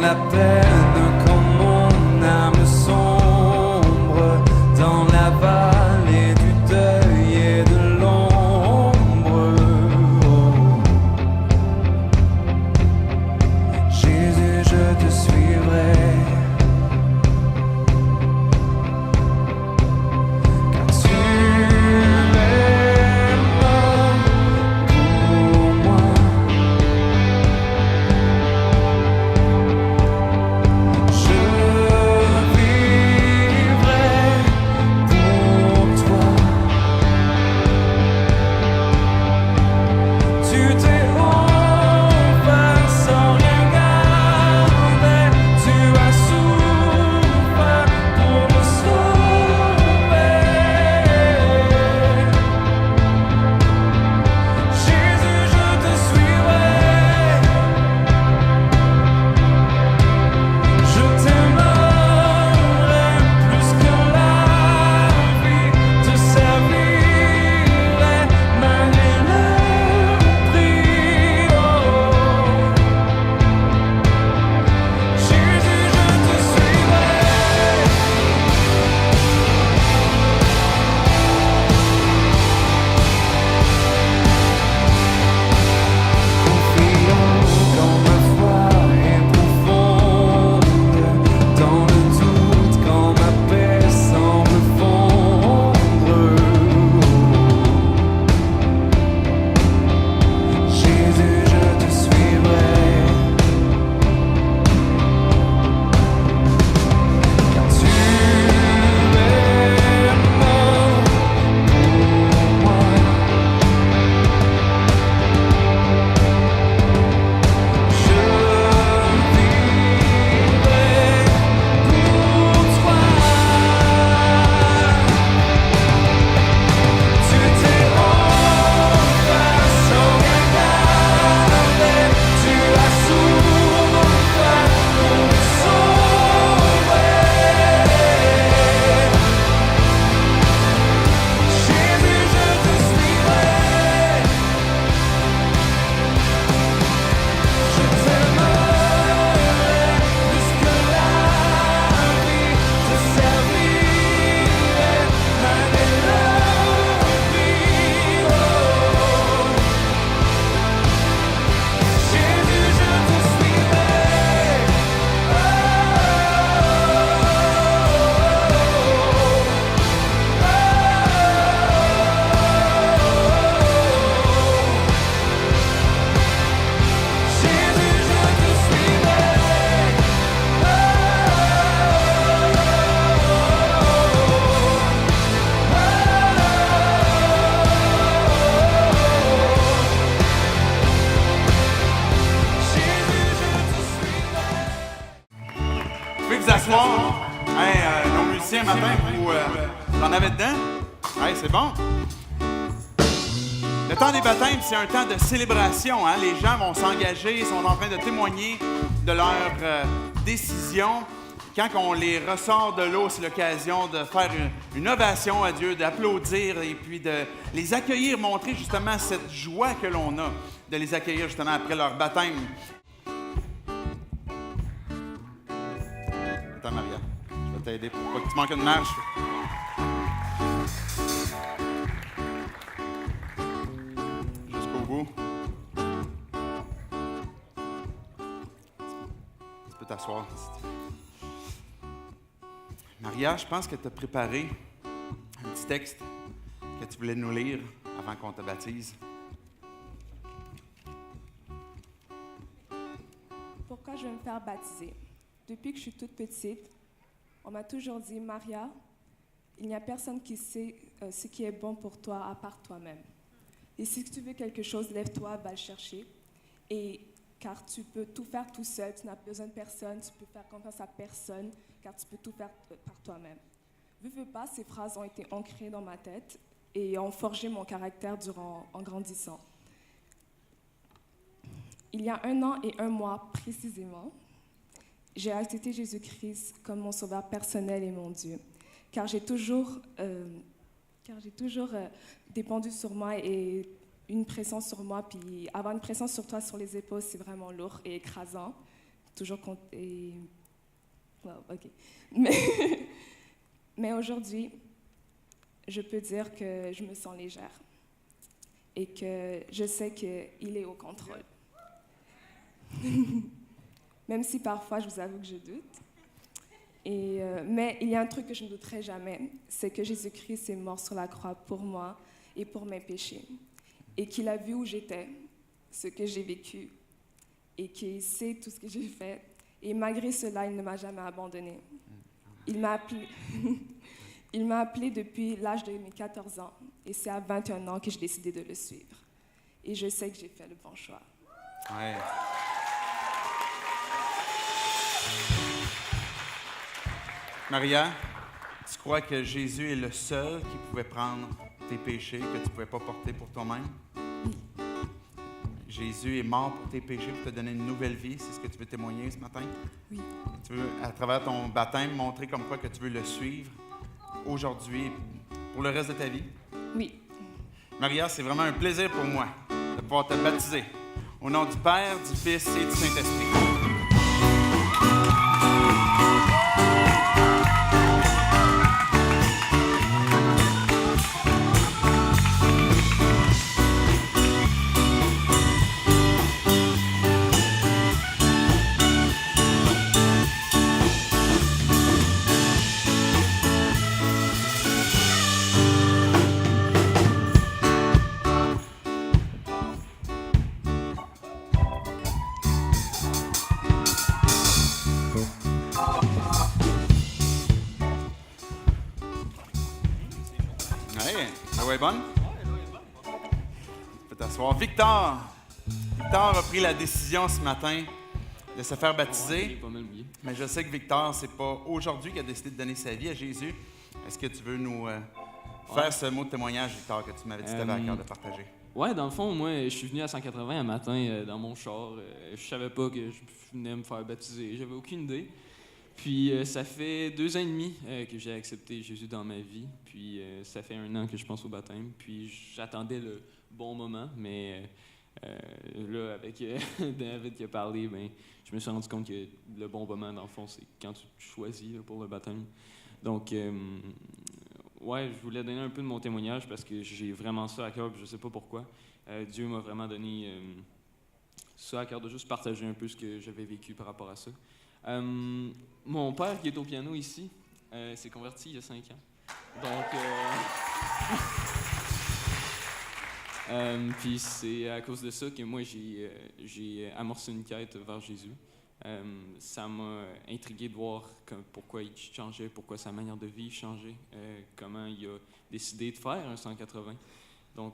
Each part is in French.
la peine quand mon âme sombre dans la vallée du deuil et de l'ombre. Oh. Jésus, je te suivrai. Nos musiciens matin, vous en avez dedans? Hey, c'est bon. Le temps des baptêmes, c'est un temps de célébration. Hein? Les gens vont s'engager, sont en train de témoigner de leur décision. Quand on les ressort de l'eau, c'est l'occasion de faire une ovation à Dieu, d'applaudir et puis de les accueillir, montrer justement cette joie que l'on a de les accueillir justement après leur baptême. Attends, Maria, je vais t'aider pour pas que tu manques une marche. Jusqu'au bout. Tu peux t'asseoir. Maria, je pense que tu as préparé un petit texte que tu voulais nous lire avant qu'on te baptise. Pourquoi je veux me faire baptiser? Depuis que je suis toute petite, on m'a toujours dit, Maria, il n'y a personne qui sait ce qui est bon pour toi à part toi-même. Et si tu veux quelque chose, lève-toi, va le chercher. Et car tu peux tout faire tout seul, tu n'as besoin de personne, tu peux faire confiance à personne, car tu peux tout faire par toi-même. Veux pas, ces phrases ont été ancrées dans ma tête et ont forgé mon caractère en grandissant. Il y a 1 an et 1 mois précisément, j'ai accepté Jésus-Christ comme mon sauveur personnel et mon Dieu, car j'ai toujours dépendu sur moi et une pression sur moi, puis avoir une pression sur toi, sur les épaules, c'est vraiment lourd et écrasant. toujours compter. Well, ok. Mais aujourd'hui, je peux dire que je me sens légère et que je sais qu'il est au contrôle. Même si parfois, je vous avoue que je doute. Mais il y a un truc que je ne douterai jamais, c'est que Jésus-Christ est mort sur la croix pour moi et pour mes péchés. Et qu'il a vu où j'étais, ce que j'ai vécu, et qu'il sait tout ce que j'ai fait. Et malgré cela, il ne m'a jamais abandonnée. Il m'a appelé, il m'a appelé depuis l'âge de mes 14 ans. Et c'est à 21 ans que j'ai décidé de le suivre. Et je sais que j'ai fait le bon choix. Ouais. Maria, tu crois que Jésus est le seul qui pouvait prendre tes péchés que tu ne pouvais pas porter pour toi-même? Jésus est mort pour tes péchés, pour te donner une nouvelle vie. C'est ce que tu veux témoigner ce matin? Oui. Tu veux, à travers ton baptême, montrer comme quoi que tu veux le suivre aujourd'hui pour le reste de ta vie? Oui. Maria, c'est vraiment un plaisir pour moi de pouvoir te baptiser. Au nom du Père, du Fils et du Saint-Esprit. Bonne? Tu peux t'asseoir. Victor a pris la décision ce matin de se faire baptiser. Mais je sais que Victor, c'est pas aujourd'hui qu'il a décidé de donner sa vie à Jésus. Est-ce que tu veux nous faire ce mot de témoignage, Victor, que tu m'avais dit que tu avais à cœur de partager? Ouais, dans le fond, moi, je suis venu à 180 un matin dans mon char. Je savais pas que je venais me faire baptiser. J'avais aucune idée. Puis ça fait 2 ans et demi que j'ai accepté Jésus dans ma vie. Puis ça fait 1 an que je pense au baptême. Puis j'attendais le bon moment, mais là, avec David qui a parlé, ben, je me suis rendu compte que le bon moment, dans le fond, c'est quand tu choisis là, pour le baptême. Donc, ouais, je voulais donner un peu de mon témoignage parce que j'ai vraiment ça à cœur, puis je sais pas pourquoi. Dieu m'a vraiment donné ça à cœur de juste partager un peu ce que j'avais vécu par rapport à ça. Mon père, qui est au piano ici, s'est converti il y a 5 ans. Donc, puis c'est à cause de ça que moi, j'ai amorcé une quête vers Jésus. Ça m'a intrigué de voir pourquoi il changeait, pourquoi sa manière de vivre changeait, comment il a décidé de faire un 180. Donc,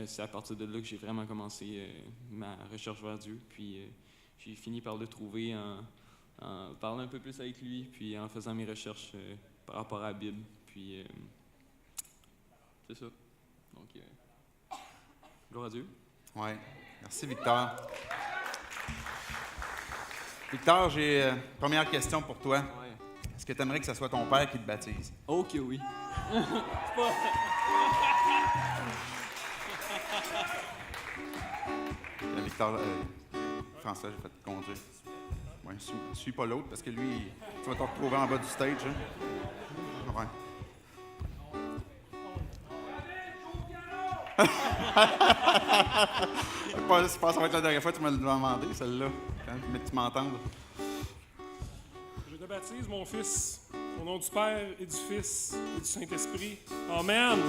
c'est à partir de là que j'ai vraiment commencé ma recherche vers Dieu. Puis, j'ai fini par le trouver en parlant un peu plus avec lui, puis en faisant mes recherches par rapport à la Bible. Puis, c'est ça. Donc, gloire à Dieu. Oui. Merci, Victor. Victor, j'ai une première question pour toi. Ouais. Est-ce que tu aimerais que ce soit ton père qui te baptise? Ok, oui. Victor, François, j'ai fait te conduire. Ouais, suis pas l'autre parce que lui, tu vas te retrouver en bas du stage. Hein? Ouais. Je pense que ça va être la dernière fois que tu m'as demandé, celle-là. Mais tu m'entends. Je te baptise, mon fils, au nom du Père et du Fils et du Saint-Esprit. Amen.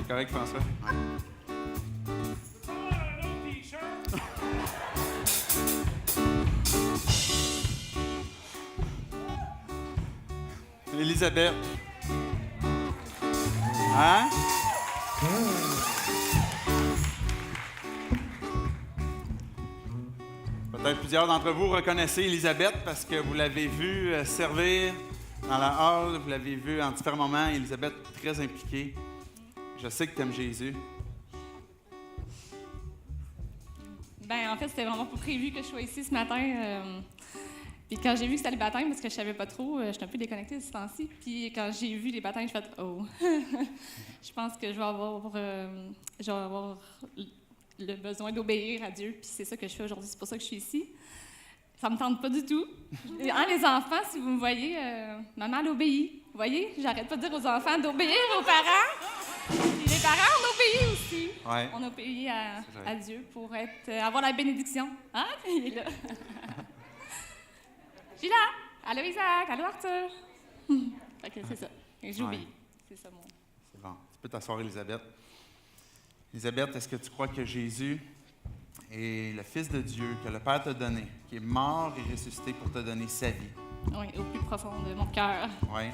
Correct, François? Ouais. Élisabeth. Hein? Peut-être plusieurs d'entre vous reconnaissez Élisabeth parce que vous l'avez vue servir dans la halle, vous l'avez vue en différents moments. Élisabeth, très impliquée. Je sais que tu aimes Jésus. Ben, en fait, c'était vraiment pas prévu que je sois ici ce matin. Puis quand j'ai vu que c'était les baptêmes, parce que je savais pas trop, j'étais un peu déconnectée de ce temps-ci. Puis quand j'ai vu les baptêmes, j'ai fait « Oh! » Je pense que je vais avoir le besoin d'obéir à Dieu. Puis c'est ça que je fais aujourd'hui. C'est pour ça que je suis ici. Ça me tente pas du tout. Hein, les enfants, si vous me voyez, maman, elle obéit. Vous voyez? J'arrête pas de dire aux enfants d'obéir aux parents. Puis les parents, on obéit aussi. Ouais. On obéit à Dieu pour avoir la bénédiction. Ah, il est là. Je suis là. Allô, Isaac. Allô, Arthur. Fait que c'est ça. Et j'obéis. Ouais. C'est ça, mon... C'est bon. Tu peux t'asseoir, Élisabeth. Élisabeth, est-ce que tu crois que Jésus est le Fils de Dieu que le Père t'a donné, qui est mort et ressuscité pour te donner sa vie? Oui, au plus profond de mon cœur. Oui.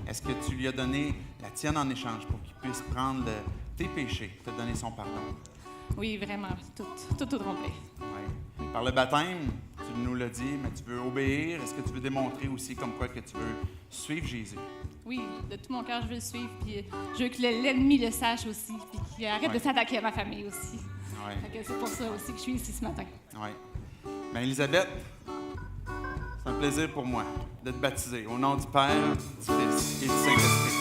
Est-ce que tu lui as donné la tienne en échange pour qu'il puisse prendre tes péchés, te donner son pardon? Oui, vraiment. Tout au complet. Oui. Par le baptême, tu nous l'as dit, mais tu veux obéir. Est-ce que tu veux démontrer aussi comme quoi que tu veux suivre Jésus? Oui, de tout mon cœur, je veux le suivre. Puis je veux que l'ennemi le sache aussi. Puis qu'il arrête de s'attaquer à ma famille aussi. Oui. Fait que c'est pour ça aussi que je suis ici ce matin. Oui. Bien, Élisabeth, c'est un plaisir pour moi de te baptiser au nom du Père, du Fils et du Saint-Esprit.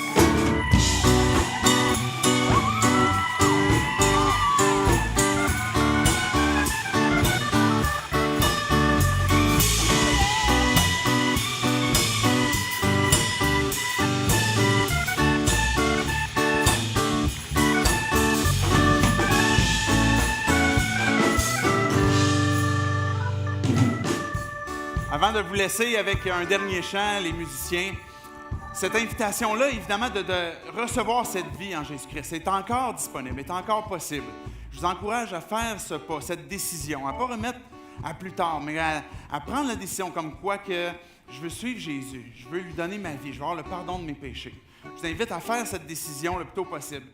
Avant de vous laisser avec un dernier chant, les musiciens, cette invitation-là, évidemment, de recevoir cette vie en Jésus-Christ est encore disponible, est encore possible. Je vous encourage à faire ce pas, cette décision, à ne pas remettre à plus tard, mais à prendre la décision comme quoi que je veux suivre Jésus, je veux lui donner ma vie, je veux avoir le pardon de mes péchés. Je vous invite à faire cette décision le plus tôt possible.